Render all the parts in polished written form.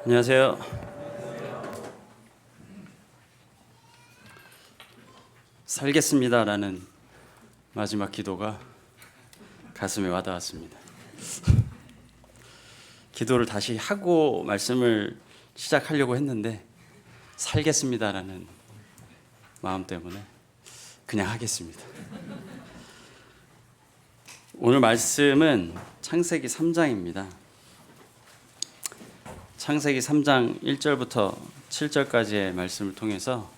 안녕하세요. 살겠습니다라는 마지막 기도가 가슴에 와닿았습니다. 기도를 다시 하고 말씀을 시작하려고 했는데 살겠습니다라는 마음 때문에 그냥 하겠습니다. 오늘 말씀은 창세기 3장입니다. 창세기 3장 1절부터 7절까지의 말씀을 통해서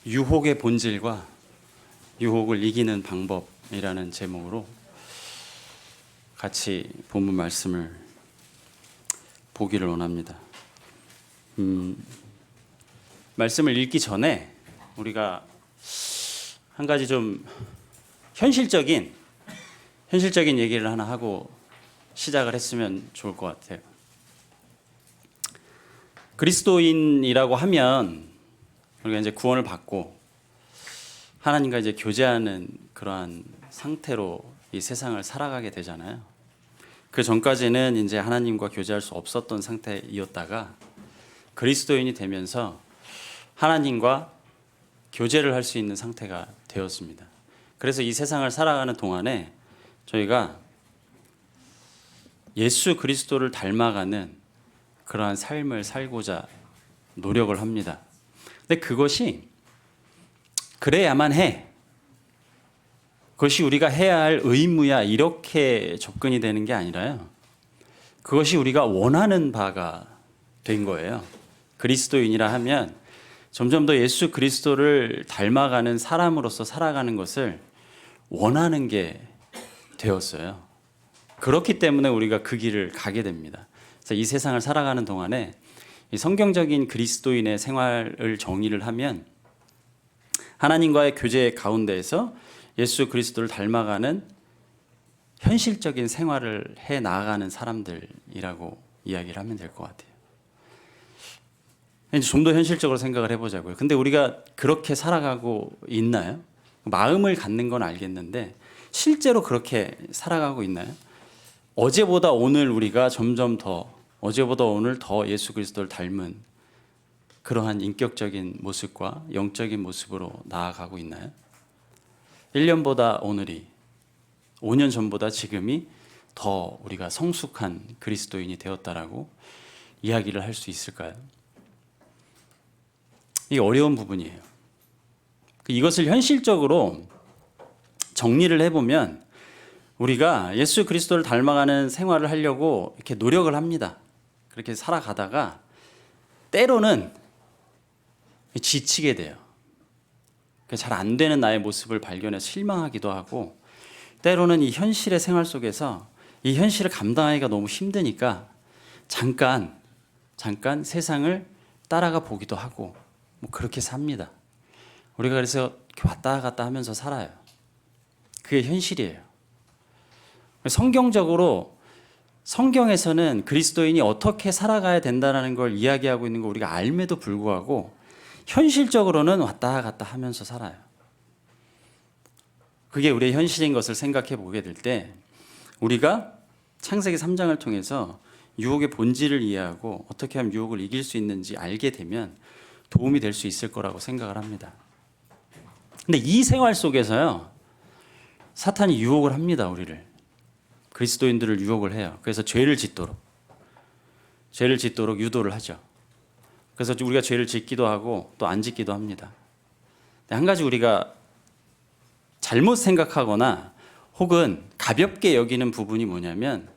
유혹의 본질과 유혹을 이기는 방법이라는 제목으로 같이 본문 말씀을 보기를 원합니다. 말씀을 읽기 전에 우리가 한 가지 좀 현실적인 얘기를 하나 하고 시작을 했으면 좋을 것 같아요. 그리스도인이라고 하면 우리가 이제 구원을 받고 하나님과 이제 교제하는 그러한 상태로 이 세상을 살아가게 되잖아요. 그 전까지는 이제 하나님과 교제할 수 없었던 상태이었다가 그리스도인이 되면서 하나님과 교제를 할 수 있는 상태가 되었습니다. 그래서 이 세상을 살아가는 동안에 저희가 예수 그리스도를 닮아가는 그러한 삶을 살고자 노력을 합니다. 근데 그것이 그래야만 해. 그것이 우리가 해야 할 의무야. 이렇게 접근이 되는 게 아니라요. 그것이 우리가 원하는 바가 된 거예요. 그리스도인이라 하면 점점 더 예수 그리스도를 닮아가는 사람으로서 살아가는 것을 원하는 게 되었어요. 그렇기 때문에 우리가 그 길을 가게 됩니다. 그래서 이 세상을 살아가는 동안에 이 성경적인 그리스도인의 생활을 정의를 하면 하나님과의 교제 가운데에서 예수 그리스도를 닮아가는 현실적인 생활을 해 나아가는 사람들이라고 이야기를 하면 될 것 같아요. 이제 좀 더 현실적으로 생각을 해보자고요. 근데 우리가 그렇게 살아가고 있나요? 마음을 갖는 건 알겠는데 실제로 그렇게 살아가고 있나요? 어제보다 오늘 우리가 점점 더 어제보다 오늘 더 예수 그리스도를 닮은 그러한 인격적인 모습과 영적인 모습으로 나아가고 있나요? 1년보다 오늘이 5년 전보다 지금이 더 우리가 성숙한 그리스도인이 되었다라고 이야기를 할 수 있을까요? 이게 어려운 부분이에요. 이것을 현실적으로 정리를 해보면 우리가 예수 그리스도를 닮아가는 생활을 하려고 이렇게 노력을 합니다. 그렇게 살아가다가 때로는 지치게 돼요. 잘 안 되는 나의 모습을 발견해서 실망하기도 하고 때로는 이 현실의 생활 속에서 이 현실을 감당하기가 너무 힘드니까 잠깐 세상을 따라가 보기도 하고 뭐 그렇게 삽니다. 우리가 그래서 왔다 갔다 하면서 살아요. 그게 현실이에요. 성경적으로 성경에서는 그리스도인이 어떻게 살아가야 된다는 걸 이야기하고 있는 거 우리가 알매도 불구하고 현실적으로는 왔다 갔다 하면서 살아요. 그게 우리의 현실인 것을 생각해 보게 될 때 우리가 창세기 3장을 통해서 유혹의 본질을 이해하고 어떻게 하면 유혹을 이길 수 있는지 알게 되면 도움이 될 수 있을 거라고 생각을 합니다. 근데 이 생활 속에서요, 사탄이 유혹을 합니다, 우리를. 그리스도인들을 유혹을 해요. 그래서 죄를 짓도록 유도를 하죠. 그래서 우리가 죄를 짓기도 하고 또 안 짓기도 합니다. 한 가지 우리가 잘못 생각하거나 혹은 가볍게 여기는 부분이 뭐냐면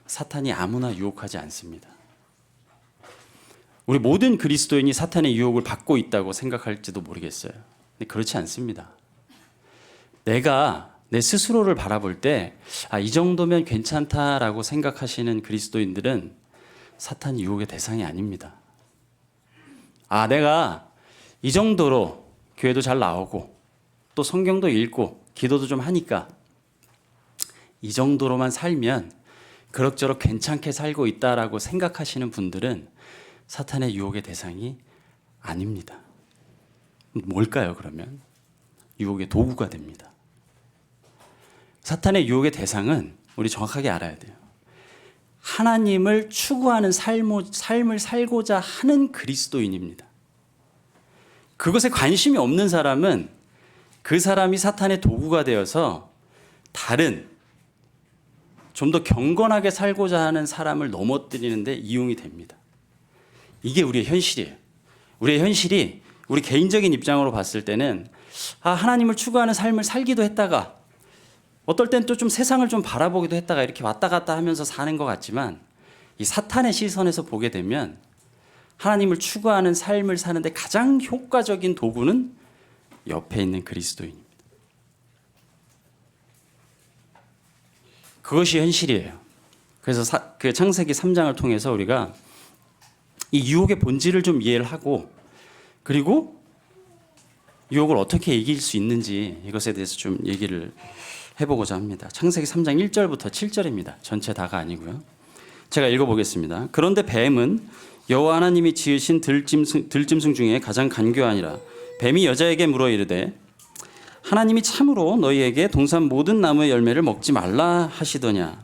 사탄이 아무나 유혹하지 않습니다. 우리 모든 그리스도인이 사탄의 유혹을 받고 있다고 생각할지도 모르겠어요. 근데 그렇지 않습니다. 내가 내 스스로를 바라볼 때 이 정도면 괜찮다라고 생각하시는 그리스도인들은 사탄 유혹의 대상이 아닙니다. 내가 이 정도로 교회도 잘 나오고 또 성경도 읽고 기도도 좀 하니까 이 정도로만 살면 그럭저럭 괜찮게 살고 있다라고 생각하시는 분들은 사탄의 유혹의 대상이 아닙니다. 뭘까요, 그러면? 유혹의 도구가 됩니다. 사탄의 유혹의 대상은 우리 정확하게 알아야 돼요. 하나님을 추구하는 삶을 살고자 하는 그리스도인입니다. 그것에 관심이 없는 사람은 그 사람이 사탄의 도구가 되어서 다른 좀 더 경건하게 살고자 하는 사람을 넘어뜨리는데 이용이 됩니다. 이게 우리의 현실이에요. 우리의 현실이 우리 개인적인 입장으로 봤을 때는 하나님을 추구하는 삶을 살기도 했다가 어떨 땐 또 좀 세상을 좀 바라보기도 했다가 이렇게 왔다 갔다 하면서 사는 것 같지만 이 사탄의 시선에서 보게 되면 하나님을 추구하는 삶을 사는데 가장 효과적인 도구는 옆에 있는 그리스도인입니다. 그것이 현실이에요. 그래서 그 창세기 3장을 통해서 우리가 이 유혹의 본질을 좀 이해를 하고 그리고 유혹을 어떻게 이길 수 있는지 이것에 대해서 좀 얘기를 해보고자 합니다. 창세기 3장 1절부터 7절입니다. 전체 다가 아니고요. 제가 읽어보겠습니다. 그런데 뱀은 여호와 하나님이 지으신 들짐승 중에 가장 간교하니라. 뱀이 여자에게 물어 이르되 하나님이 참으로 너희에게 동산 모든 나무의 열매를 먹지 말라 하시더냐.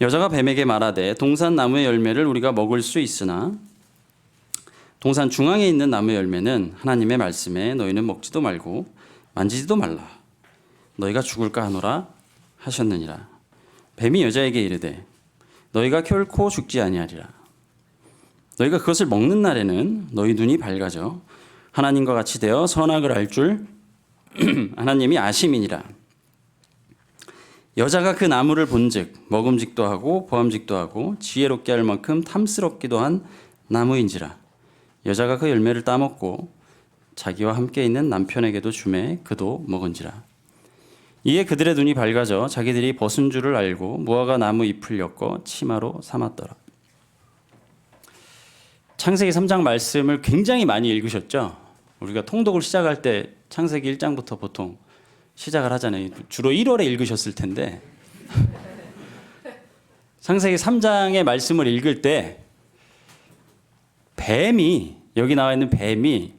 여자가 뱀에게 말하되 동산 나무의 열매를 우리가 먹을 수 있으나 동산 중앙에 있는 나무의 열매는 하나님의 말씀에 너희는 먹지도 말고 만지지도 말라. 너희가 죽을까 하노라 하셨느니라. 뱀이 여자에게 이르되 너희가 결코 죽지 아니하리라. 너희가 그것을 먹는 날에는 너희 눈이 밝아져 하나님과 같이 되어 선악을 알 줄 하나님이 아심이니라. 여자가 그 나무를 본즉 먹음직도 하고 보암직도 하고 지혜롭게 할 만큼 탐스럽기도 한 나무인지라. 여자가 그 열매를 따먹고 자기와 함께 있는 남편에게도 주매 그도 먹은지라. 이에 그들의 눈이 밝아져 자기들이 벗은 줄을 알고 무화과 나무 잎을 엮어 치마로 삼았더라. 창세기 3장 말씀을 굉장히 많이 읽으셨죠? 우리가 통독을 시작할 때 창세기 1장부터 보통 시작을 하잖아요. 주로 1월에 읽으셨을 텐데 창세기 3장의 말씀을 읽을 때 뱀이 여기 나와 있는 뱀이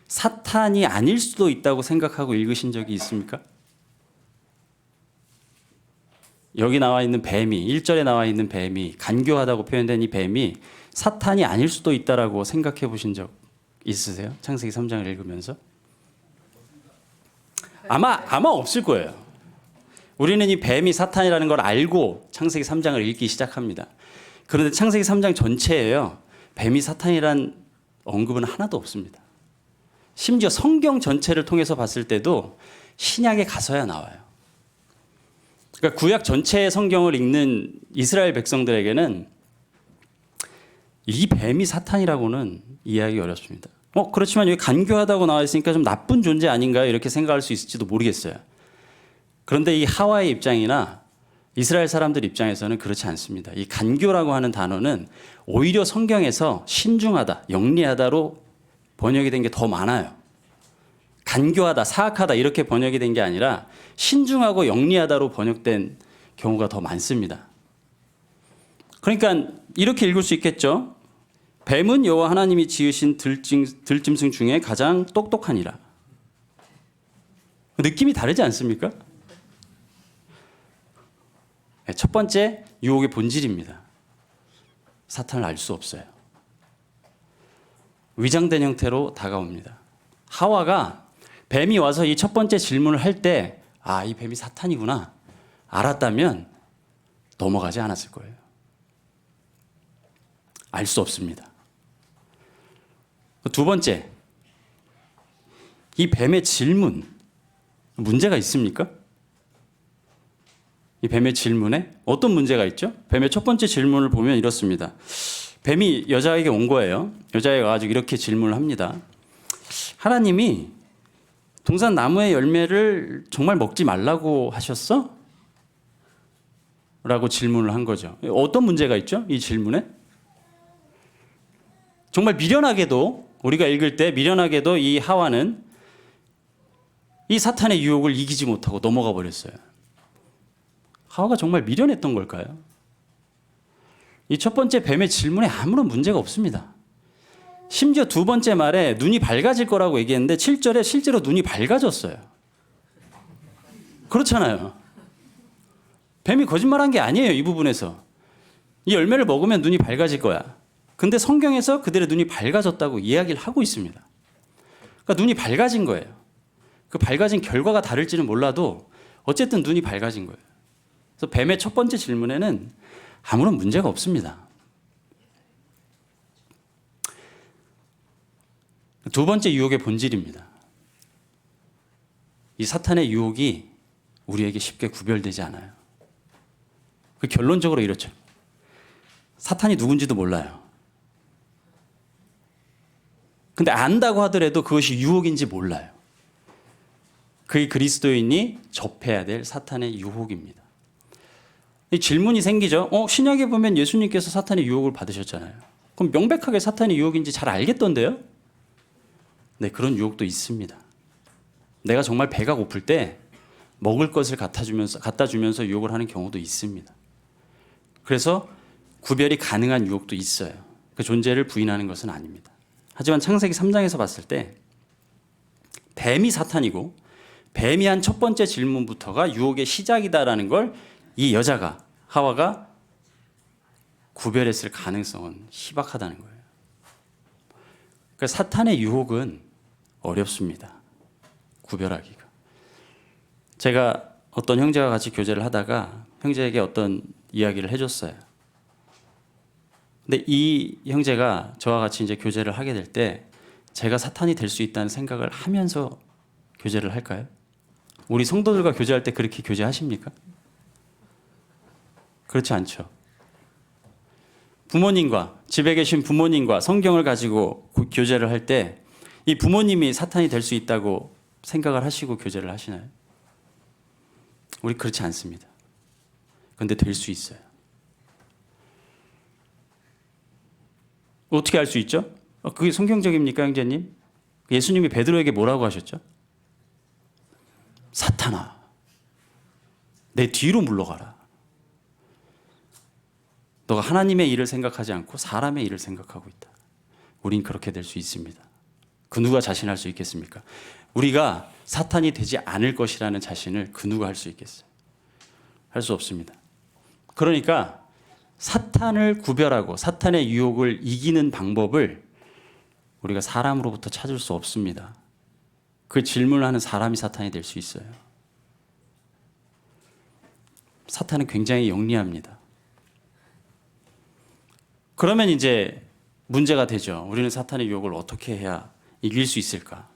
사탄이 아닐 수도 있다고 생각하고 읽으신 적이 있습니까? 여기 나와 있는 뱀이 1절에 나와 있는 뱀이 간교하다고 표현된 이 뱀이 사탄이 아닐 수도 있다라고 생각해 보신 적 있으세요? 창세기 3장을 읽으면서? 아마 없을 거예요. 우리는 이 뱀이 사탄이라는 걸 알고 창세기 3장을 읽기 시작합니다. 그런데 창세기 3장 전체에요. 뱀이 사탄이란 언급은 하나도 없습니다. 심지어 성경 전체를 통해서 봤을 때도 신약에 가서야 나와요. 그러니까 구약 전체의 성경을 읽는 이스라엘 백성들에게는 이 뱀이 사탄이라고는 이해하기 어렵습니다. 그렇지만 여기 간교하다고 나와 있으니까 좀 나쁜 존재 아닌가요? 이렇게 생각할 수 있을지도 모르겠어요. 그런데 이 하와의 입장이나 이스라엘 사람들 입장에서는 그렇지 않습니다. 이 간교라고 하는 단어는 오히려 성경에서 신중하다, 영리하다로 번역이 된 게 더 많아요. 간교하다, 사악하다 이렇게 번역이 된 게 아니라 신중하고 영리하다로 번역된 경우가 더 많습니다. 그러니까 이렇게 읽을 수 있겠죠. 뱀은 여호와 하나님이 지으신 들짐승 중에 가장 똑똑하니라. 느낌이 다르지 않습니까? 첫 번째 유혹의 본질입니다. 사탄을 알 수 없어요. 위장된 형태로 다가옵니다. 하와가 뱀이 와서 이 첫 번째 질문을 할 때 이 뱀이 사탄이구나 알았다면 넘어가지 않았을 거예요. 알 수 없습니다. 두 번째, 이 뱀의 질문, 문제가 있습니까? 이 뱀의 질문에 어떤 문제가 있죠? 뱀의 첫 번째 질문을 보면 이렇습니다. 뱀이 여자에게 온 거예요. 여자애가 와가지고 이렇게 질문을 합니다. 하나님이 동산 나무의 열매를 정말 먹지 말라고 하셨어? 라고 질문을 한 거죠. 어떤 문제가 있죠? 이 질문에? 정말 미련하게도 우리가 읽을 때 미련하게도 이 하와는 이 사탄의 유혹을 이기지 못하고 넘어가 버렸어요. 하와가 정말 미련했던 걸까요? 이 첫 번째 뱀의 질문에 아무런 문제가 없습니다. 심지어 두 번째 말에 눈이 밝아질 거라고 얘기했는데 7절에 실제로 눈이 밝아졌어요. 그렇잖아요. 뱀이 거짓말한 게 아니에요. 이 부분에서. 이 열매를 먹으면 눈이 밝아질 거야. 근데 성경에서 그들의 눈이 밝아졌다고 이야기를 하고 있습니다. 그러니까 눈이 밝아진 거예요. 그 밝아진 결과가 다를지는 몰라도 어쨌든 눈이 밝아진 거예요. 그래서 뱀의 첫 번째 질문에는 아무런 문제가 없습니다. 두 번째 유혹의 본질입니다. 이 사탄의 유혹이 우리에게 쉽게 구별되지 않아요. 그 결론적으로 이렇죠. 사탄이 누군지도 몰라요. 근데 안다고 하더라도 그것이 유혹인지 몰라요. 그의 그리스도인이 접해야 될 사탄의 유혹입니다. 이 질문이 생기죠. 신약에 보면 예수님께서 사탄의 유혹을 받으셨잖아요. 그럼 명백하게 사탄의 유혹인지 잘 알겠던데요? 네, 그런 유혹도 있습니다. 내가 정말 배가 고플 때 먹을 것을 갖다 주면서 유혹을 하는 경우도 있습니다. 그래서 구별이 가능한 유혹도 있어요. 그 존재를 부인하는 것은 아닙니다. 하지만 창세기 3장에서 봤을 때 뱀이 사탄이고 뱀이 한 첫 번째 질문부터가 유혹의 시작이다라는 걸 이 여자가 하와가 구별했을 가능성은 희박하다는 거예요. 그러니까 사탄의 유혹은 어렵습니다. 구별하기가. 제가 어떤 형제와 같이 교제를 하다가 형제에게 어떤 이야기를 해줬어요. 근데 이 형제가 저와 같이 이제 교제를 하게 될 때 제가 사탄이 될 수 있다는 생각을 하면서 교제를 할까요? 우리 성도들과 교제할 때 그렇게 교제하십니까? 그렇지 않죠. 부모님과 집에 계신 부모님과 성경을 가지고 교제를 할 때 이 부모님이 사탄이 될 수 있다고 생각을 하시고 교제를 하시나요? 우리 그렇지 않습니다. 그런데 될 수 있어요. 어떻게 알 수 있죠? 그게 성경적입니까, 형제님? 예수님이 베드로에게 뭐라고 하셨죠? 사탄아, 내 뒤로 물러가라. 너가 하나님의 일을 생각하지 않고 사람의 일을 생각하고 있다. 우린 그렇게 될 수 있습니다. 그 누가 자신할 수 있겠습니까? 우리가 사탄이 되지 않을 것이라는 자신을 그 누가 할 수 있겠어요? 할 수 없습니다. 그러니까 사탄을 구별하고 사탄의 유혹을 이기는 방법을 우리가 사람으로부터 찾을 수 없습니다. 그 질문을 하는 사람이 사탄이 될 수 있어요. 사탄은 굉장히 영리합니다. 그러면 이제 문제가 되죠. 우리는 사탄의 유혹을 어떻게 해야 이길 수 있을까?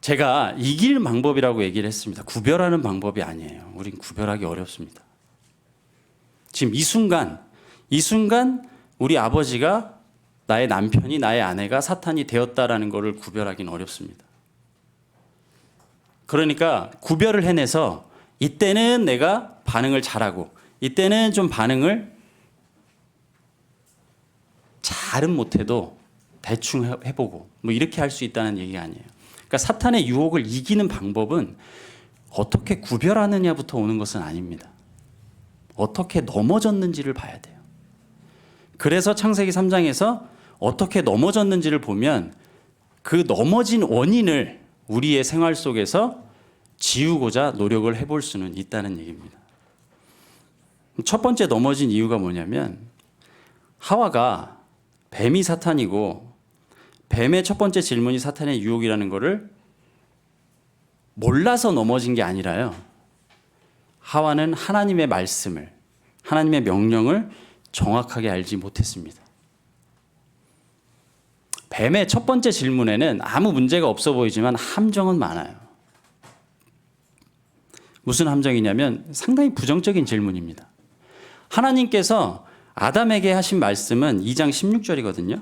제가 이길 방법이라고 얘기를 했습니다. 구별하는 방법이 아니에요. 우린 구별하기 어렵습니다. 지금 이 순간 우리 아버지가 나의 남편이 나의 아내가 사탄이 되었다라는 것을 구별하기는 어렵습니다. 그러니까 구별을 해내서 이때는 내가 반응을 잘하고 이때는 좀 반응을 잘은 못해도 대충 해보고 뭐 이렇게 할 수 있다는 얘기가 아니에요. 그러니까 사탄의 유혹을 이기는 방법은 어떻게 구별하느냐부터 오는 것은 아닙니다. 어떻게 넘어졌는지를 봐야 돼요. 그래서 창세기 3장에서 어떻게 넘어졌는지를 보면 그 넘어진 원인을 우리의 생활 속에서 지우고자 노력을 해볼 수는 있다는 얘기입니다. 첫 번째 넘어진 이유가 뭐냐면 하와가 뱀이 사탄이고 뱀의 첫 번째 질문이 사탄의 유혹이라는 것을 몰라서 넘어진 게 아니라요. 하와는 하나님의 말씀을, 하나님의 명령을 정확하게 알지 못했습니다. 뱀의 첫 번째 질문에는 아무 문제가 없어 보이지만 함정은 많아요. 무슨 함정이냐면 상당히 부정적인 질문입니다. 하나님께서 아담에게 하신 말씀은 2장 16절이거든요.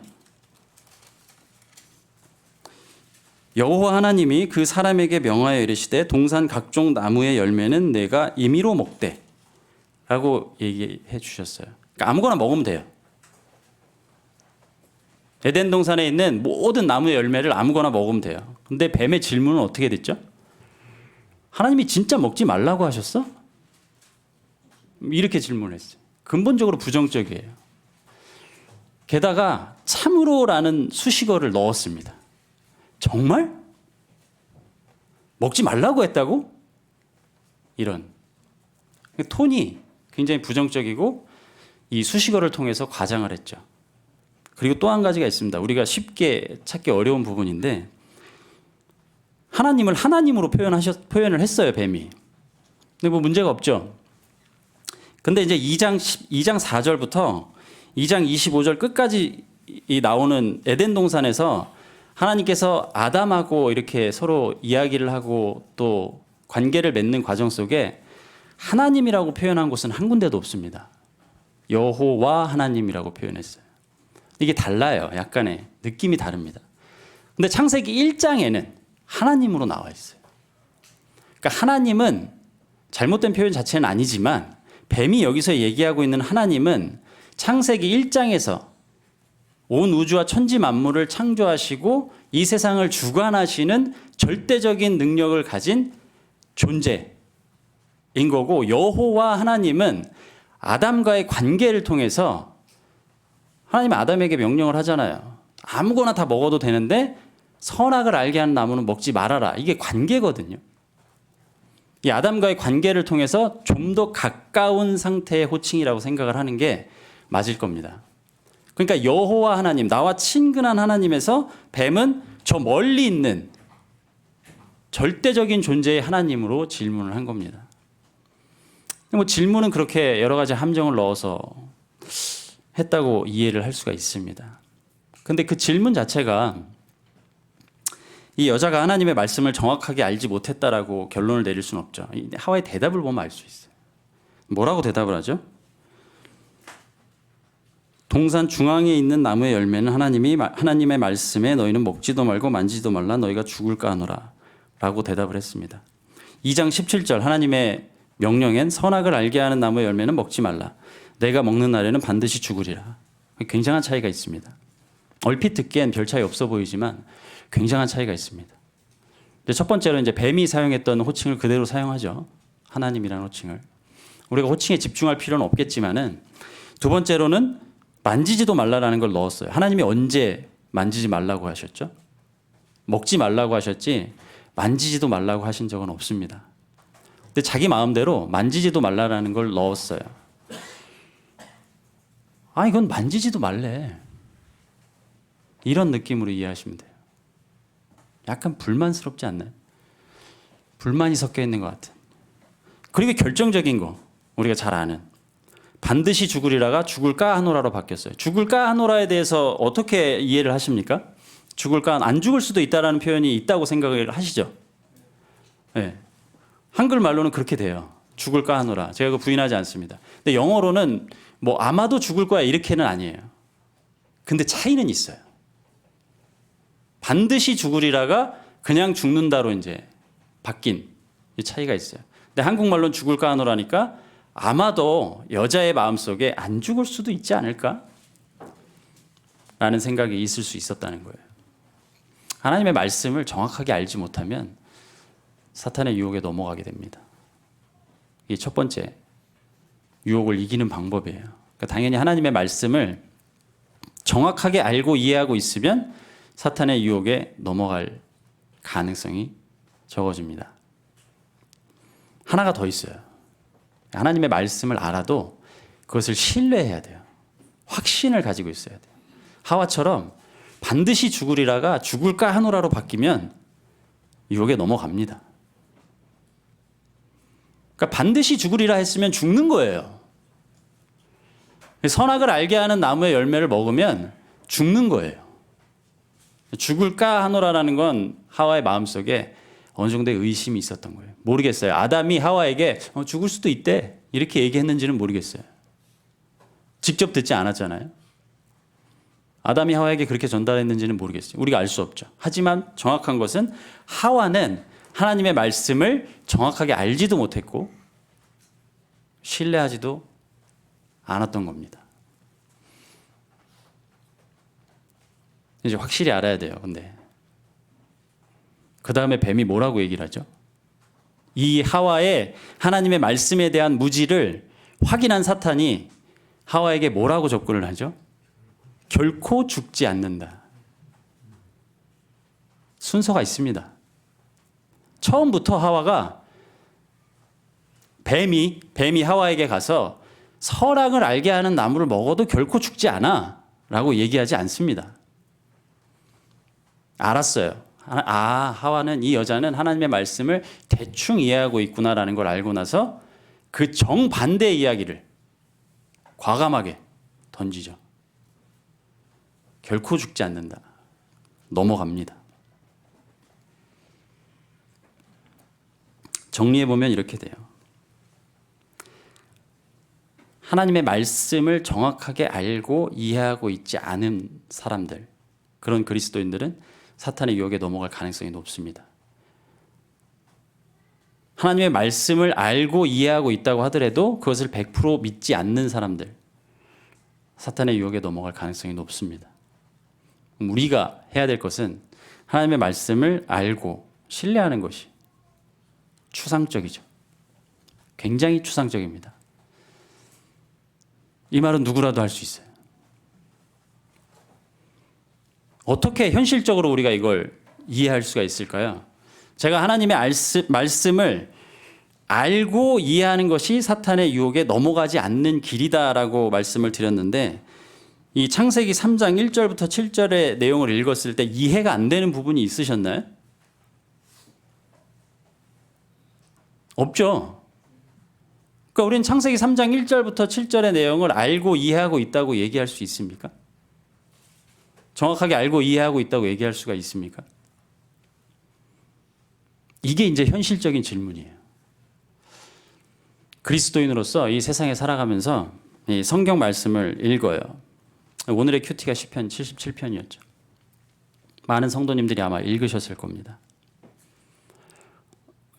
여호와 하나님이 그 사람에게 명하여 이르시되 동산 각종 나무의 열매는 내가 임의로 먹되 라고 얘기해 주셨어요. 그러니까 아무거나 먹으면 돼요. 에덴 동산에 있는 모든 나무의 열매를 아무거나 먹으면 돼요. 근데 뱀의 질문은 어떻게 됐죠? 하나님이 진짜 먹지 말라고 하셨어? 이렇게 질문을 했어요. 근본적으로 부정적이에요. 게다가 참으로라는 수식어를 넣었습니다. 정말? 먹지 말라고 했다고? 이런 톤이 굉장히 부정적이고 이 수식어를 통해서 과장을 했죠. 그리고 또 한 가지가 있습니다. 우리가 쉽게 찾기 어려운 부분인데 하나님을 하나님으로 표현을 했어요, 뱀이. 근데 뭐 문제가 없죠. 근데 이제 2장 4절부터 2장 25절 끝까지 나오는 에덴 동산에서 하나님께서 아담하고 이렇게 서로 이야기를 하고 또 관계를 맺는 과정 속에 하나님이라고 표현한 곳은 한 군데도 없습니다. 여호와 하나님이라고 표현했어요. 이게 달라요. 약간의 느낌이 다릅니다. 근데 창세기 1장에는 하나님으로 나와 있어요. 그러니까 하나님은 잘못된 표현 자체는 아니지만 뱀이 여기서 얘기하고 있는 하나님은 창세기 1장에서 온 우주와 천지 만물을 창조하시고 이 세상을 주관하시는 절대적인 능력을 가진 존재인 거고, 여호와 하나님은 아담과의 관계를 통해서 하나님이 아담에게 명령을 하잖아요. 아무거나 다 먹어도 되는데 선악을 알게 하는 나무는 먹지 말아라. 이게 관계거든요. 이 아담과의 관계를 통해서 좀 더 가까운 상태의 호칭이라고 생각을 하는 게 맞을 겁니다. 그러니까 여호와 하나님, 나와 친근한 하나님에서 뱀은 저 멀리 있는 절대적인 존재의 하나님으로 질문을 한 겁니다. 뭐 질문은 그렇게 여러 가지 함정을 넣어서 했다고 이해를 할 수가 있습니다. 근데 그 질문 자체가 이 여자가 하나님의 말씀을 정확하게 알지 못했다라고 결론을 내릴 수는 없죠. 하와의 대답을 보면 알 수 있어요. 뭐라고 대답을 하죠? 동산 중앙에 있는 나무의 열매는 하나님의 말씀에 너희는 먹지도 말고 만지지도 말라 너희가 죽을까 하노라 라고 대답을 했습니다. 2장 17절 하나님의 명령엔 선악을 알게 하는 나무의 열매는 먹지 말라. 내가 먹는 날에는 반드시 죽으리라. 굉장한 차이가 있습니다. 얼핏 듣기엔 별 차이 없어 보이지만 굉장한 차이가 있습니다. 첫 번째로 이제 뱀이 사용했던 호칭을 그대로 사용하죠. 하나님이라는 호칭을. 우리가 호칭에 집중할 필요는 없겠지만은 두 번째로는 만지지도 말라라는 걸 넣었어요. 하나님이 언제 만지지 말라고 하셨죠? 먹지 말라고 하셨지 만지지도 말라고 하신 적은 없습니다. 근데 자기 마음대로 만지지도 말라라는 걸 넣었어요. 아, 이건 만지지도 말래. 이런 느낌으로 이해하시면 돼요. 약간 불만스럽지 않나요? 불만이 섞여 있는 것 같은. 그리고 결정적인 거, 우리가 잘 아는 반드시 죽으리라가 죽을까 하노라로 바뀌었어요. 죽을까 하노라에 대해서 어떻게 이해를 하십니까? 죽을까, 안 죽을 수도 있다라는 표현이 있다고 생각을 하시죠? 네. 한글말로는 그렇게 돼요. 죽을까 하노라. 제가 그 부인하지 않습니다. 근데 영어로는 뭐 아마도 죽을 거야 이렇게는 아니에요. 근데 차이는 있어요. 반드시 죽으리라가 그냥 죽는다로 이제 바뀐 이 차이가 있어요. 근데 한국말로는 죽을까 하노라니까 아마도 여자의 마음속에 안 죽을 수도 있지 않을까? 라는 생각이 있을 수 있었다는 거예요. 하나님의 말씀을 정확하게 알지 못하면 사탄의 유혹에 넘어가게 됩니다. 이게 첫 번째 유혹을 이기는 방법이에요. 그러니까 당연히 하나님의 말씀을 정확하게 알고 이해하고 있으면 사탄의 유혹에 넘어갈 가능성이 적어집니다. 하나가 더 있어요. 하나님의 말씀을 알아도 그것을 신뢰해야 돼요. 확신을 가지고 있어야 돼요. 하와처럼 반드시 죽으리라가 죽을까 하노라로 바뀌면 유혹에 넘어갑니다. 그러니까 반드시 죽으리라 했으면 죽는 거예요. 선악을 알게 하는 나무의 열매를 먹으면 죽는 거예요. 죽을까 하노라라는 건 하와의 마음속에 어느 정도의 의심이 있었던 거예요. 모르겠어요. 아담이 하와에게 죽을 수도 있대 이렇게 얘기했는지는 모르겠어요. 직접 듣지 않았잖아요. 아담이 하와에게 그렇게 전달했는지는 모르겠어요. 우리가 알 수 없죠. 하지만 정확한 것은 하와는 하나님의 말씀을 정확하게 알지도 못했고 신뢰하지도 않았던 겁니다. 이제 확실히 알아야 돼요. 근데 그 다음에 뱀이 뭐라고 얘기를 하죠? 이 하와의 하나님의 말씀에 대한 무지를 확인한 사탄이 하와에게 뭐라고 접근을 하죠? 결코 죽지 않는다. 순서가 있습니다. 처음부터 하와가 뱀이 하와에게 가서 선악을 알게 하는 나무를 먹어도 결코 죽지 않아 라고 얘기하지 않습니다. 알았어요. 하와는, 이 여자는 하나님의 말씀을 대충 이해하고 있구나라는 걸 알고 나서 그 정반대의 이야기를 과감하게 던지죠. 결코 죽지 않는다. 넘어갑니다. 정리해보면 이렇게 돼요. 하나님의 말씀을 정확하게 알고 이해하고 있지 않은 사람들, 그런 그리스도인들은 사탄의 유혹에 넘어갈 가능성이 높습니다. 하나님의 말씀을 알고 이해하고 있다고 하더라도 그것을 100% 믿지 않는 사람들, 사탄의 유혹에 넘어갈 가능성이 높습니다. 우리가 해야 될 것은 하나님의 말씀을 알고 신뢰하는 것이 추상적이죠. 굉장히 추상적입니다. 이 말은 누구라도 할 수 있어요. 어떻게 현실적으로 우리가 이걸 이해할 수가 있을까요? 제가 하나님의 말씀을 알고 이해하는 것이 사탄의 유혹에 넘어가지 않는 길이다라고 말씀을 드렸는데, 이 창세기 3장 1절부터 7절의 내용을 읽었을 때 이해가 안 되는 부분이 있으셨나요? 없죠. 그러니까 우리는 창세기 3장 1절부터 7절의 내용을 알고 이해하고 있다고 얘기할 수 있습니까? 정확하게 알고 이해하고 있다고 얘기할 수가 있습니까? 이게 이제 현실적인 질문이에요. 그리스도인으로서 이 세상에 살아가면서 이 성경 말씀을 읽어요. 오늘의 큐티가 시편 77편이었죠. 많은 성도님들이 아마 읽으셨을 겁니다.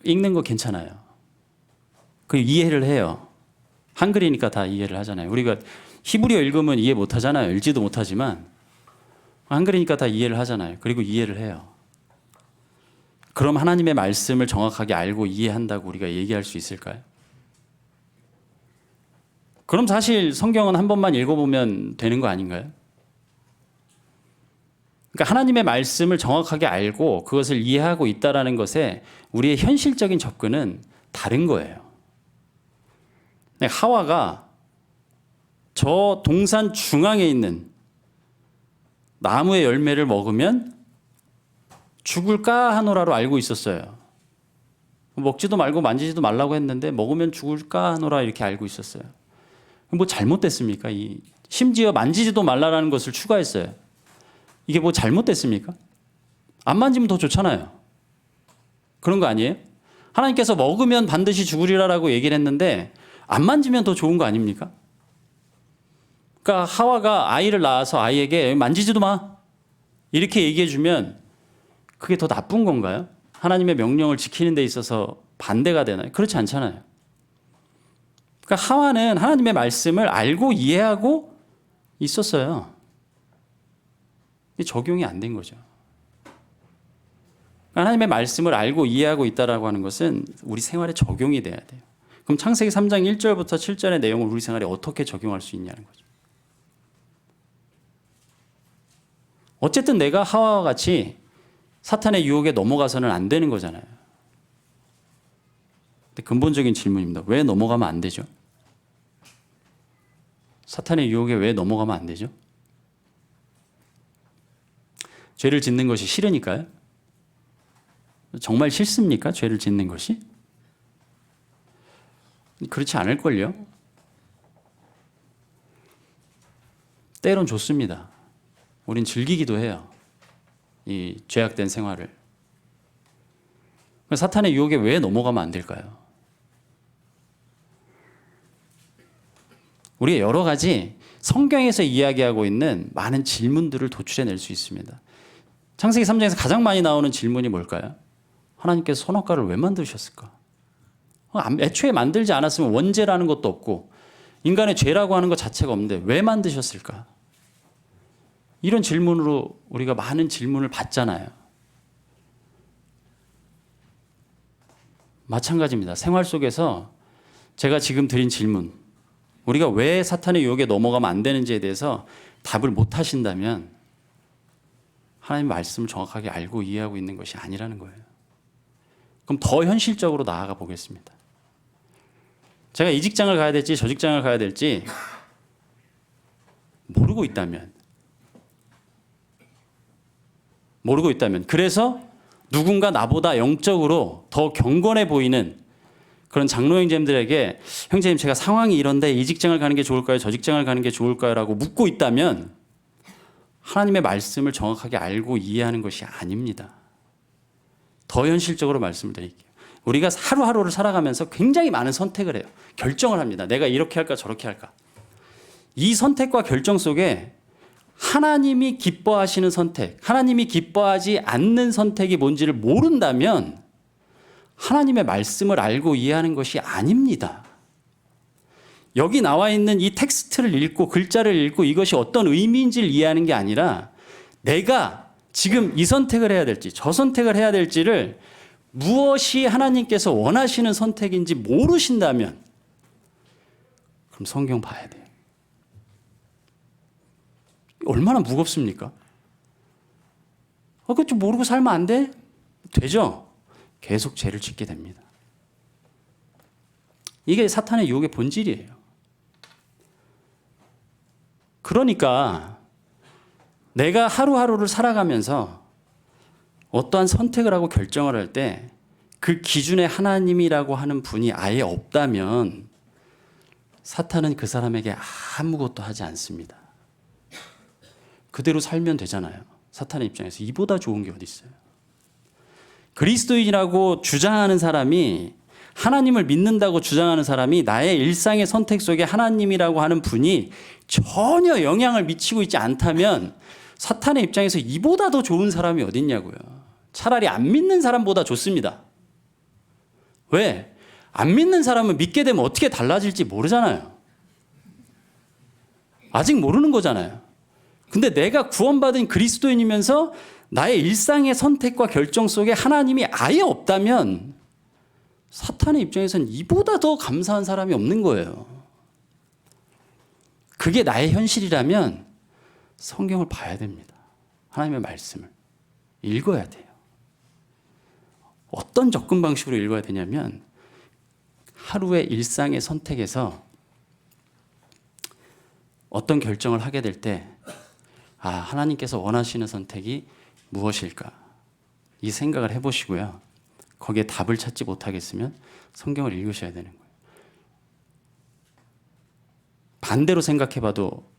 읽는 거 괜찮아요. 그 이해를 해요. 한글이니까 다 이해를 하잖아요. 우리가 히브리어 읽으면 이해 못 하잖아요. 읽지도 못하지만 한글이니까 다 이해를 하잖아요. 그리고 이해를 해요. 그럼 하나님의 말씀을 정확하게 알고 이해한다고 우리가 얘기할 수 있을까요? 그럼 사실 성경은 한 번만 읽어보면 되는 거 아닌가요? 그러니까 하나님의 말씀을 정확하게 알고 그것을 이해하고 있다는 것에 우리의 현실적인 접근은 다른 거예요. 하와가 저 동산 중앙에 있는 나무의 열매를 먹으면 죽을까 하노라로 알고 있었어요. 먹지도 말고 만지지도 말라고 했는데 먹으면 죽을까 하노라 이렇게 알고 있었어요. 뭐 잘못됐습니까? 심지어 만지지도 말라라는 것을 추가했어요. 이게 뭐 잘못됐습니까? 안 만지면 더 좋잖아요. 그런 거 아니에요? 하나님께서 먹으면 반드시 죽으리라라고 얘기를 했는데 안 만지면 더 좋은 거 아닙니까? 그러니까 하와가 아이를 낳아서 아이에게 만지지도 마 이렇게 얘기해 주면 그게 더 나쁜 건가요? 하나님의 명령을 지키는 데 있어서 반대가 되나요? 그렇지 않잖아요. 그러니까 하와는 하나님의 말씀을 알고 이해하고 있었어요. 적용이 안 된 거죠. 하나님의 말씀을 알고 이해하고 있다라고 하는 것은 우리 생활에 적용이 돼야 돼요. 그럼 창세기 3장 1절부터 7절의 내용을 우리 생활에 어떻게 적용할 수 있냐는 거죠. 어쨌든 내가 하와와 같이 사탄의 유혹에 넘어가서는 안 되는 거잖아요. 근데 근본적인 질문입니다. 왜 넘어가면 안 되죠? 사탄의 유혹에 왜 넘어가면 안 되죠? 죄를 짓는 것이 싫으니까요? 정말 싫습니까? 죄를 짓는 것이? 그렇지 않을걸요? 때론 좋습니다. 우린 즐기기도 해요. 이 죄악된 생활을. 사탄의 유혹에 왜 넘어가면 안 될까요? 우리가 여러 가지 성경에서 이야기하고 있는 많은 질문들을 도출해낼 수 있습니다. 창세기 3장에서 가장 많이 나오는 질문이 뭘까요? 하나님께서 선악과를 왜 만드셨을까? 애초에 만들지 않았으면 원죄라는 것도 없고 인간의 죄라고 하는 것 자체가 없는데 왜 만드셨을까? 이런 질문으로 우리가 많은 질문을 받잖아요. 마찬가지입니다. 생활 속에서 제가 지금 드린 질문, 우리가 왜 사탄의 유혹에 넘어가면 안 되는지에 대해서 답을 못 하신다면 하나님의 말씀을 정확하게 알고 이해하고 있는 것이 아니라는 거예요. 그럼 더 현실적으로 나아가 보겠습니다. 제가 이 직장을 가야 될지 저 직장을 가야 될지 모르고 있다면 그래서 누군가 나보다 영적으로 더 경건해 보이는 그런 장로 형제님들에게 형제님 제가 상황이 이런데 이 직장을 가는 게 좋을까요? 저 직장을 가는 게 좋을까요? 라고 묻고 있다면 하나님의 말씀을 정확하게 알고 이해하는 것이 아닙니다. 더 현실적으로 말씀을 드릴게요. 우리가 하루하루를 살아가면서 굉장히 많은 선택을 해요. 결정을 합니다. 내가 이렇게 할까 저렇게 할까. 이 선택과 결정 속에 하나님이 기뻐하시는 선택, 하나님이 기뻐하지 않는 선택이 뭔지를 모른다면 하나님의 말씀을 알고 이해하는 것이 아닙니다. 여기 나와 있는 이 텍스트를 읽고 글자를 읽고 이것이 어떤 의미인지를 이해하는 게 아니라 내가 지금 이 선택을 해야 될지 저 선택을 해야 될지를 무엇이 하나님께서 원하시는 선택인지 모르신다면 그럼 성경 봐야 돼요. 얼마나 무겁습니까? 그거 좀 모르고 살면 안 돼? 되죠? 계속 죄를 짓게 됩니다. 이게 사탄의 유혹의 본질이에요. 그러니까 내가 하루하루를 살아가면서 어떠한 선택을 하고 결정을 할 때 그 기준에 하나님이라고 하는 분이 아예 없다면 사탄은 그 사람에게 아무것도 하지 않습니다. 그대로 살면 되잖아요. 사탄의 입장에서 이보다 좋은 게 어디 있어요. 그리스도인이라고 주장하는 사람이 하나님을 믿는다고 주장하는 사람이 나의 일상의 선택 속에 하나님이라고 하는 분이 전혀 영향을 미치고 있지 않다면 사탄의 입장에서 이보다 더 좋은 사람이 어디 있냐고요. 차라리 안 믿는 사람보다 좋습니다. 왜? 안 믿는 사람은 믿게 되면 어떻게 달라질지 모르잖아요. 아직 모르는 거잖아요. 근데 내가 구원받은 그리스도인이면서 나의 일상의 선택과 결정 속에 하나님이 아예 없다면 사탄의 입장에서는 이보다 더 감사한 사람이 없는 거예요. 그게 나의 현실이라면 성경을 봐야 됩니다. 하나님의 말씀을 읽어야 돼요. 어떤 접근 방식으로 읽어야 되냐면 하루의 일상의 선택에서 어떤 결정을 하게 될 때 하나님께서 원하시는 선택이 무엇일까? 이 생각을 해보시고요. 거기에 답을 찾지 못하겠으면 성경을 읽으셔야 되는 거예요. 반대로 생각해봐도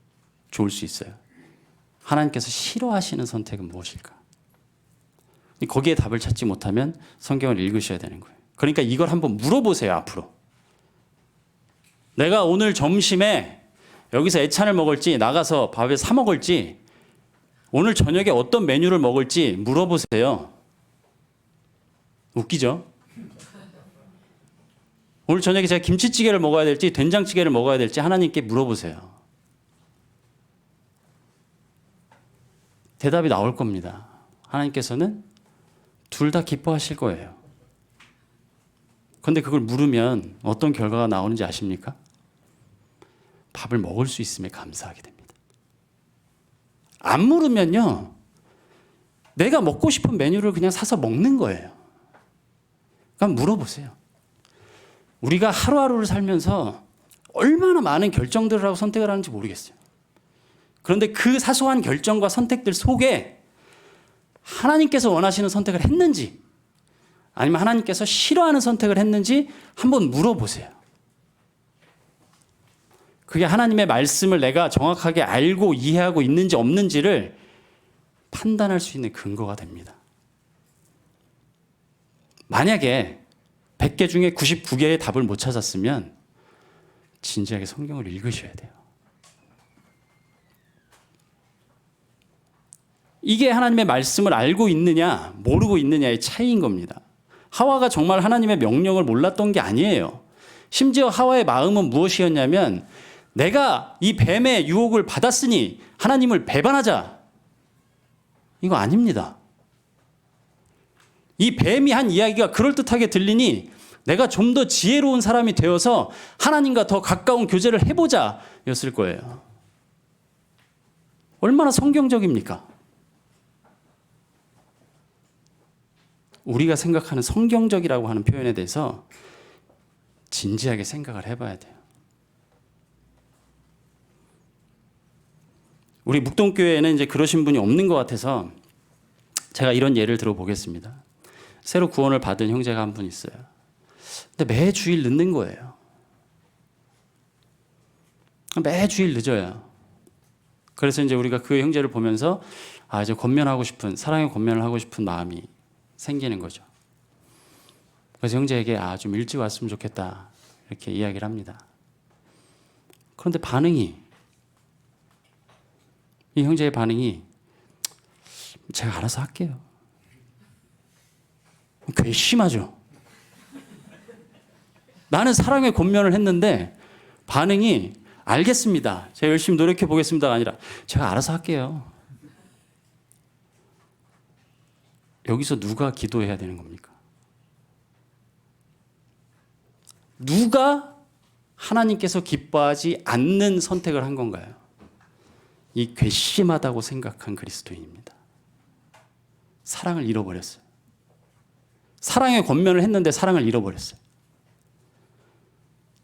좋을 수 있어요. 하나님께서 싫어하시는 선택은 무엇일까? 거기에 답을 찾지 못하면 성경을 읽으셔야 되는 거예요. 그러니까 이걸 한번 물어보세요, 앞으로. 내가 오늘 점심에 여기서 애찬을 먹을지 나가서 밥을 사 먹을지 오늘 저녁에 어떤 메뉴를 먹을지 물어보세요. 웃기죠? 오늘 저녁에 제가 김치찌개를 먹어야 될지 된장찌개를 먹어야 될지 하나님께 물어보세요. 대답이 나올 겁니다. 하나님께서는 둘 다 기뻐하실 거예요. 그런데 그걸 물으면 어떤 결과가 나오는지 아십니까? 밥을 먹을 수 있음에 감사하게 됩니다. 안 물으면요, 내가 먹고 싶은 메뉴를 그냥 사서 먹는 거예요. 그러니까 물어보세요. 우리가 하루하루를 살면서 얼마나 많은 결정들을 하고 선택을 하는지 모르겠어요. 그런데 그 사소한 결정과 선택들 속에 하나님께서 원하시는 선택을 했는지 아니면 하나님께서 싫어하는 선택을 했는지 한번 물어보세요. 그게 하나님의 말씀을 내가 정확하게 알고 이해하고 있는지 없는지를 판단할 수 있는 근거가 됩니다. 만약에 100개 중에 99개의 답을 못 찾았으면 진지하게 성경을 읽으셔야 돼요. 이게 하나님의 말씀을 알고 있느냐 모르고 있느냐의 차이인 겁니다. 하와가 정말 하나님의 명령을 몰랐던 게 아니에요. 심지어 하와의 마음은 무엇이었냐면 내가 이 뱀의 유혹을 받았으니 하나님을 배반하자. 이거 아닙니다. 이 뱀이 한 이야기가 그럴듯하게 들리니 내가 좀 더 지혜로운 사람이 되어서 하나님과 더 가까운 교제를 해보자 였을 거예요. 얼마나 성경적입니까? 우리가 생각하는 성경적이라고 하는 표현에 대해서 진지하게 생각을 해봐야 돼요. 우리 묵동교회에는 이제 그러신 분이 없는 것 같아서 제가 이런 예를 들어보겠습니다. 새로 구원을 받은 형제가 한 분 있어요. 근데 매 주일 늦는 거예요. 매 주일 늦어요. 그래서 이제 우리가 그 형제를 보면서 이제 권면하고 싶은, 사랑의 권면을 하고 싶은 마음이 생기는 거죠. 그래서 형제에게 좀 일찍 왔으면 좋겠다 이렇게 이야기를 합니다. 그런데 이 형제의 반응이 제가 알아서 할게요. 괘씸하죠. 나는 사랑의 권면을 했는데 반응이 알겠습니다. 제가 열심히 노력해 보겠습니다가 아니라 제가 알아서 할게요. 여기서 누가 기도해야 되는 겁니까? 누가 하나님께서 기뻐하지 않는 선택을 한 건가요? 이 괘씸하다고 생각한 그리스도인입니다. 사랑을 잃어버렸어요. 사랑의 권면을 했는데 사랑을 잃어버렸어요.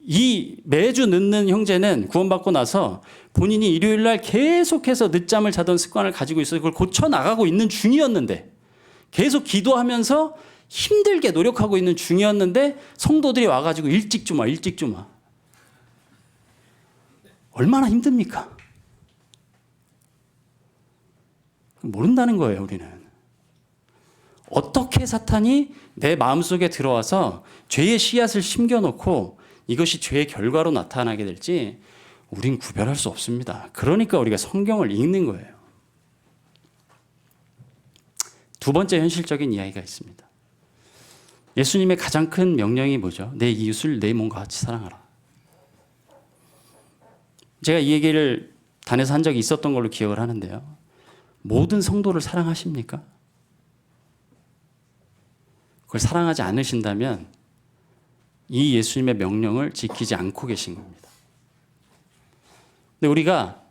이 매주 늦는 형제는 구원받고 나서 본인이 일요일날 계속해서 늦잠을 자던 습관을 가지고 있어서 그걸 고쳐나가고 있는 중이었는데, 계속 기도하면서 힘들게 노력하고 있는 중이었는데 성도들이 와가지고 일찍 좀 와. 얼마나 힘듭니까? 모른다는 거예요, 우리는. 어떻게 사탄이 내 마음속에 들어와서 죄의 씨앗을 심겨놓고 이것이 죄의 결과로 나타나게 될지 우린 구별할 수 없습니다. 그러니까 우리가 성경을 읽는 거예요. 두 번째 현실적인 이야기가 있습니다. 예수님의 가장 큰 명령이 뭐죠? 내 이웃을 내 몸과 같이 사랑하라. 제가 이 얘기를 단에서 한 적이 있었던 걸로 기억을 하는데요. 모든 성도를 사랑하십니까? 그걸 사랑하지 않으신다면 이 예수님의 명령을 지키지 않고 계신 겁니다. 근데 우리가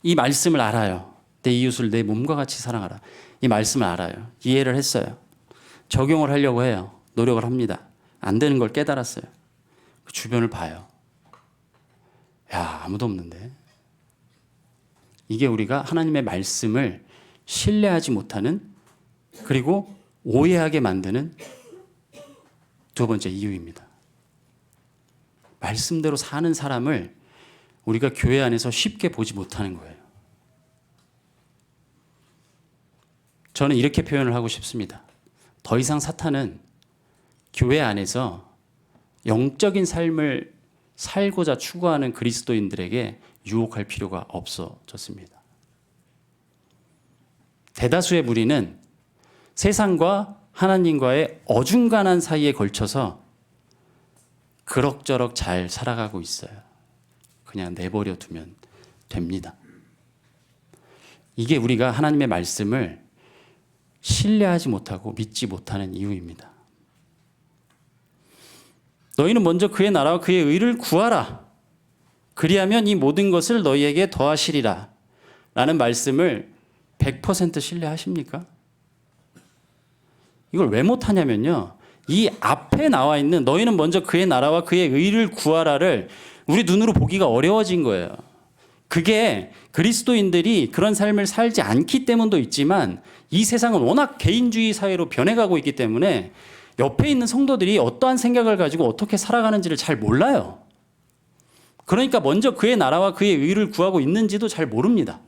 이 말씀을 알아요. 내 이웃을 내 몸과 같이 사랑하라. 이 말씀을 알아요. 이해를 했어요. 적용을 하려고 해요. 노력을 합니다. 안 되는 걸 깨달았어요. 그 주변을 봐요. 아무도 없는데. 이게 우리가 하나님의 말씀을 신뢰하지 못하는, 그리고 오해하게 만드는 두 번째 이유입니다. 말씀대로 사는 사람을 우리가 교회 안에서 쉽게 보지 못하는 거예요. 저는 이렇게 표현을 하고 싶습니다. 더 이상 사탄은 교회 안에서 영적인 삶을 살고자 추구하는 그리스도인들에게 유혹할 필요가 없어졌습니다. 대다수의 무리는 세상과 하나님과의 어중간한 사이에 걸쳐서 그럭저럭 잘 살아가고 있어요. 그냥 내버려 두면 됩니다. 이게 우리가 하나님의 말씀을 신뢰하지 못하고 믿지 못하는 이유입니다. 너희는 먼저 그의 나라와 그의 의를 구하라. 그리하면 이 모든 것을 너희에게 더하시리라. 라는 말씀을 100% 신뢰하십니까? 이걸 왜 못하냐면요. 이 앞에 나와 있는 너희는 먼저 그의 나라와 그의 의를 구하라를 우리 눈으로 보기가 어려워진 거예요. 그게 그리스도인들이 그런 삶을 살지 않기 때문도 있지만 이 세상은 워낙 개인주의 사회로 변해가고 있기 때문에 옆에 있는 성도들이 어떠한 생각을 가지고 어떻게 살아가는지를 잘 몰라요. 그러니까 먼저 그의 나라와 그의 의를 구하고 있는지도 잘 모릅니다.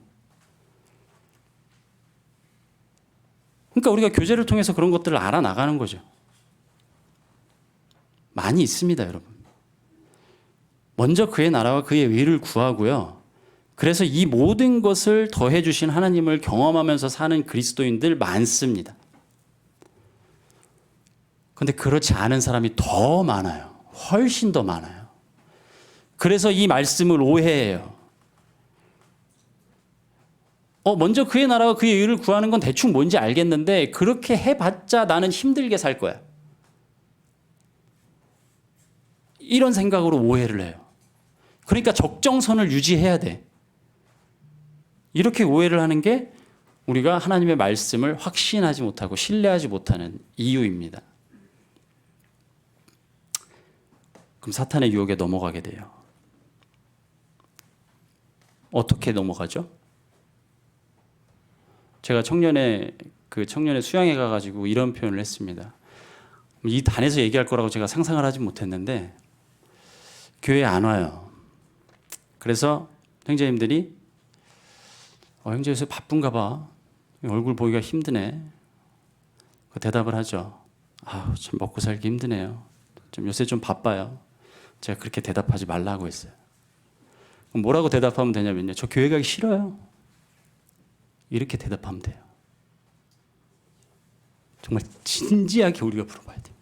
그러니까 우리가 교제를 통해서 그런 것들을 알아나가는 거죠. 많이 있습니다, 여러분. 먼저 그의 나라와 그의 의를 구하고요. 그래서 이 모든 것을 더해 주신 하나님을 경험하면서 사는 그리스도인들 많습니다. 그런데 그렇지 않은 사람이 더 많아요. 훨씬 더 많아요. 그래서 이 말씀을 오해해요. 먼저 그의 나라와 그의 의를 구하는 건 대충 뭔지 알겠는데 그렇게 해봤자 나는 힘들게 살 거야. 이런 생각으로 오해를 해요. 그러니까 적정선을 유지해야 돼. 이렇게 오해를 하는 게 우리가 하나님의 말씀을 확신하지 못하고 신뢰하지 못하는 이유입니다. 그럼 사탄의 유혹에 넘어가게 돼요. 어떻게 넘어가죠? 제가 청년회 수양회 가가지고 이런 표현을 했습니다. 이 단에서 얘기할 거라고 제가 상상을 하지 못했는데 교회에 안 와요. 그래서 형제님들이 형제 요새 바쁜가 봐. 얼굴 보기가 힘드네. 그 대답을 하죠. 참 먹고 살기 힘드네요. 요새 좀 바빠요. 제가 그렇게 대답하지 말라고 했어요. 그럼 뭐라고 대답하면 되냐면요. 저 교회 가기 싫어요. 이렇게 대답하면 돼요. 정말 진지하게 우리가 물어봐야 돼요.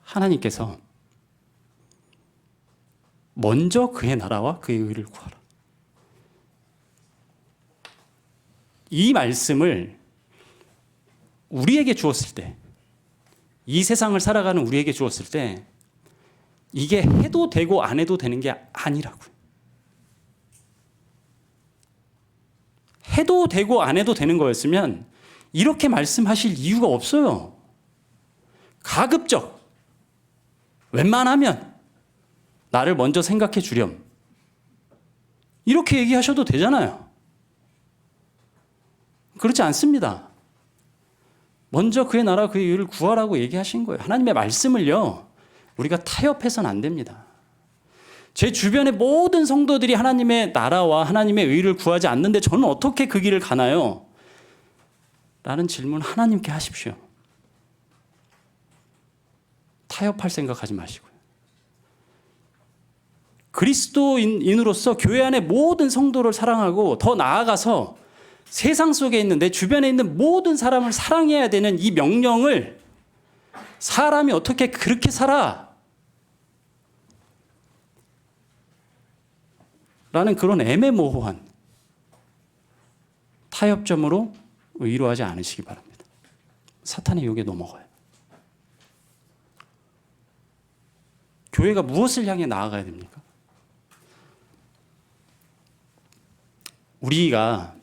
하나님께서 먼저 그의 나라와 그의 의를 구하라. 이 말씀을 우리에게 주었을 때, 이 세상을 살아가는 우리에게 주었을 때 이게 해도 되고 안 해도 되는 게 아니라고요. 해도 되고 안 해도 되는 거였으면 이렇게 말씀하실 이유가 없어요. 가급적 웬만하면 나를 먼저 생각해 주렴. 이렇게 얘기하셔도 되잖아요. 그렇지 않습니다. 먼저 그의 나라 그의 의를 구하라고 얘기하신 거예요. 하나님의 말씀을요, 우리가 타협해서는 안 됩니다. 제 주변의 모든 성도들이 하나님의 나라와 하나님의 의를 구하지 않는데 저는 어떻게 그 길을 가나요? 라는 질문 하나님께 하십시오. 타협할 생각하지 마시고요. 그리스도인으로서 교회 안의 모든 성도를 사랑하고 더 나아가서 세상 속에 있는 내 주변에 있는 모든 사람을 사랑해야 되는 이 명령을 사람이 어떻게 그렇게 살아? 라는 그런 애매모호한 타협점으로 의로하지 않으시기 바랍니다. 사탄의 유혹에 넘어가요. 교회가 무엇을 향해 나아가야 됩니까? 우리가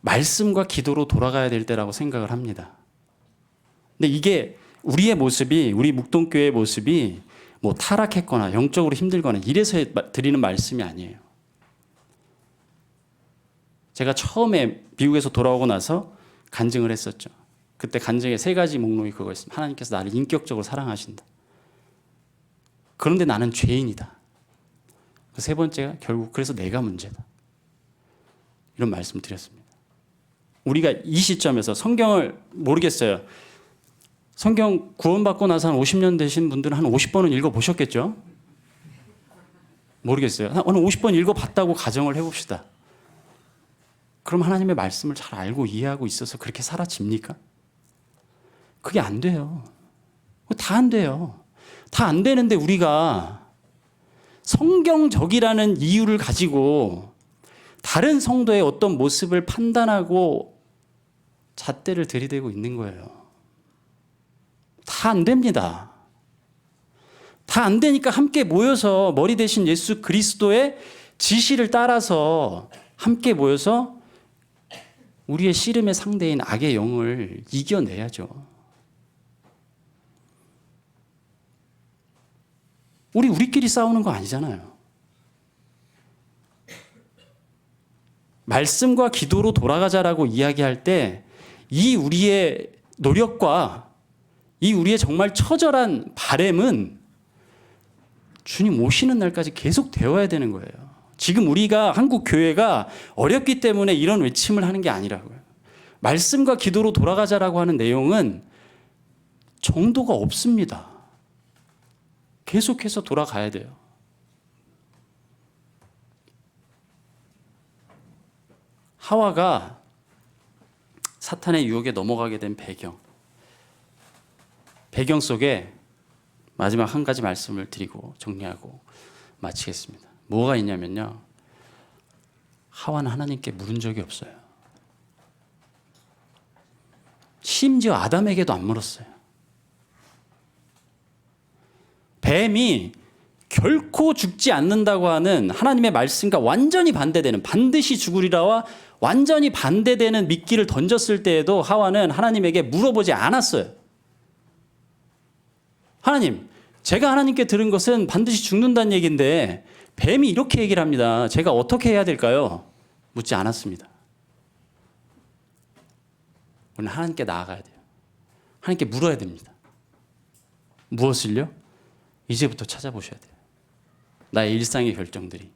말씀과 기도로 돌아가야 될 때라고 생각을 합니다. 근데 이게 우리의 모습이, 우리 묵동교회의 모습이 뭐 타락했거나 영적으로 힘들거나 이래서 드리는 말씀이 아니에요. 제가 처음에 미국에서 돌아오고 나서 간증을 했었죠. 그때 간증의 3가지 목록이 그거였습니다. 하나님께서 나를 인격적으로 사랑하신다. 그런데 나는 죄인이다. 그 3번째가 결국 그래서 내가 문제다. 이런 말씀을 드렸습니다. 우리가 이 시점에서 성경을 모르겠어요. 성경 구원받고 나서 한 50년 되신 분들은 한 50번은 읽어보셨겠죠? 모르겠어요. 한 50번 읽어봤다고 가정을 해봅시다. 그럼 하나님의 말씀을 잘 알고 이해하고 있어서 그렇게 사라집니까? 그게 안 돼요. 다 안 돼요. 다 안 되는데 우리가 성경적이라는 이유를 가지고 다른 성도의 어떤 모습을 판단하고 잣대를 들이대고 있는 거예요. 다 안 됩니다. 다 안 되니까 함께 모여서 머리 대신 예수 그리스도의 지시를 따라서 함께 모여서 우리의 씨름의 상대인 악의 영을 이겨내야죠. 우리끼리 싸우는 거 아니잖아요. 말씀과 기도로 돌아가자라고 이야기할 때 이 우리의 노력과 이 우리의 정말 처절한 바램은 주님 오시는 날까지 계속 되어야 되는 거예요. 지금 우리가 한국 교회가 어렵기 때문에 이런 외침을 하는 게 아니라고요. 말씀과 기도로 돌아가자라고 하는 내용은 정도가 없습니다. 계속해서 돌아가야 돼요. 하와가 사탄의 유혹에 넘어가게 된 배경 속에 마지막 한 가지 말씀을 드리고 정리하고 마치겠습니다. 뭐가 있냐면요. 하와는 하나님께 물은 적이 없어요. 심지어 아담에게도 안 물었어요. 뱀이 결코 죽지 않는다고 하는 하나님의 말씀과 완전히 반대되는, 반드시 죽으리라와 완전히 반대되는 미끼를 던졌을 때에도 하와는 하나님에게 물어보지 않았어요. 하나님, 제가 하나님께 들은 것은 반드시 죽는다는 얘기인데 뱀이 이렇게 얘기를 합니다. 제가 어떻게 해야 될까요? 묻지 않았습니다. 우리는 하나님께 나아가야 돼요. 하나님께 물어야 됩니다. 무엇을요? 이제부터 찾아보셔야 돼요. 나의 일상의 결정들이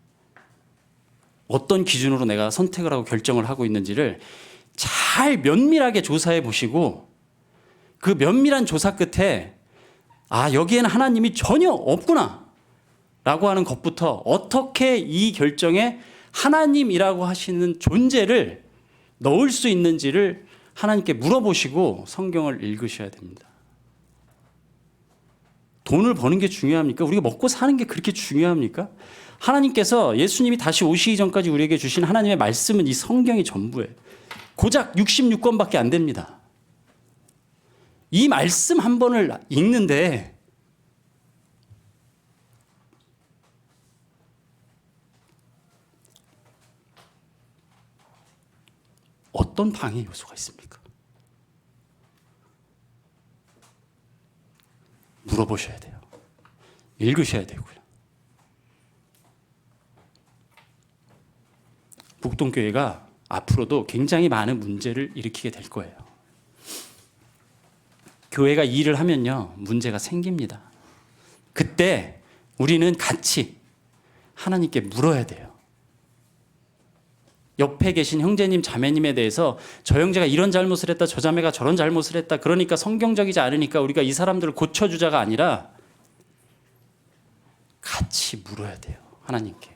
어떤 기준으로 내가 선택을 하고 결정을 하고 있는지를 잘 면밀하게 조사해 보시고, 그 면밀한 조사 끝에 여기에는 하나님이 전혀 없구나 라고 하는 것부터 어떻게 이 결정에 하나님이라고 하시는 존재를 넣을 수 있는지를 하나님께 물어보시고 성경을 읽으셔야 됩니다. 돈을 버는 게 중요합니까? 우리가 먹고 사는 게 그렇게 중요합니까? 하나님께서 예수님이 다시 오시기 전까지 우리에게 주신 하나님의 말씀은 이 성경이 전부예요. 고작 66권밖에 안 됩니다. 이 말씀 한 번을 읽는데 어떤 방해 요소가 있습니까? 물어보셔야 돼요. 읽으셔야 되고요. 북동교회가 앞으로도 굉장히 많은 문제를 일으키게 될 거예요. 교회가 일을 하면요, 문제가 생깁니다. 그때 우리는 같이 하나님께 물어야 돼요. 옆에 계신 형제님, 자매님에 대해서 저 형제가 이런 잘못을 했다, 저 자매가 저런 잘못을 했다, 그러니까 성경적이지 않으니까 우리가 이 사람들을 고쳐주자가 아니라 같이 물어야 돼요. 하나님께.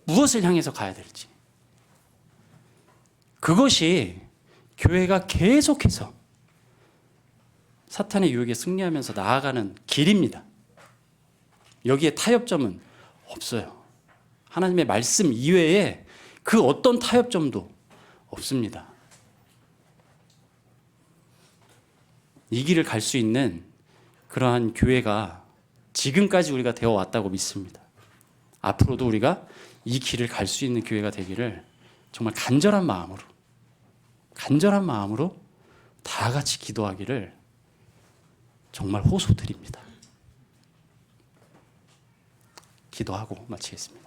무엇을 향해서 가야 될지. 그것이 교회가 계속해서 사탄의 유혹에 승리하면서 나아가는 길입니다. 여기에 타협점은 없어요. 하나님의 말씀 이외에 그 어떤 타협점도 없습니다. 이 길을 갈 수 있는 그러한 교회가 지금까지 우리가 되어 왔다고 믿습니다. 앞으로도 우리가 이 길을 갈 수 있는 교회가 되기를 정말 간절한 마음으로 다 같이 기도하기를 정말 호소드립니다. 기도하고 마치겠습니다.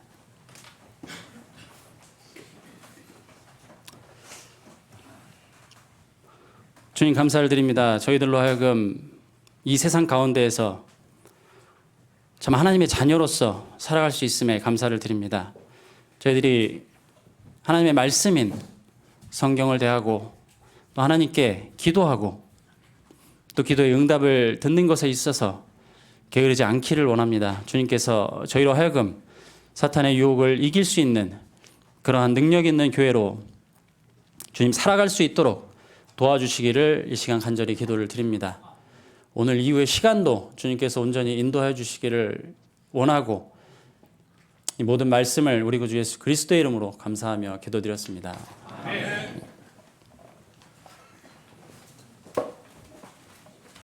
주님, 감사를 드립니다. 저희들로 하여금 이 세상 가운데에서 참 하나님의 자녀로서 살아갈 수 있음에 감사를 드립니다. 저희들이 하나님의 말씀인 성경을 대하고 또 하나님께 기도하고 또 기도의 응답을 듣는 것에 있어서 게으르지 않기를 원합니다. 주님께서 저희로 하여금 사탄의 유혹을 이길 수 있는 그러한 능력 있는 교회로 주님 살아갈 수 있도록 도와주시기를 이 시간 간절히 기도를 드립니다. 오늘 이후의 시간도 주님께서 온전히 인도해 주시기를 원하고 이 모든 말씀을 우리 구주 예수 그리스도의 이름으로 감사하며 기도드렸습니다. 아멘.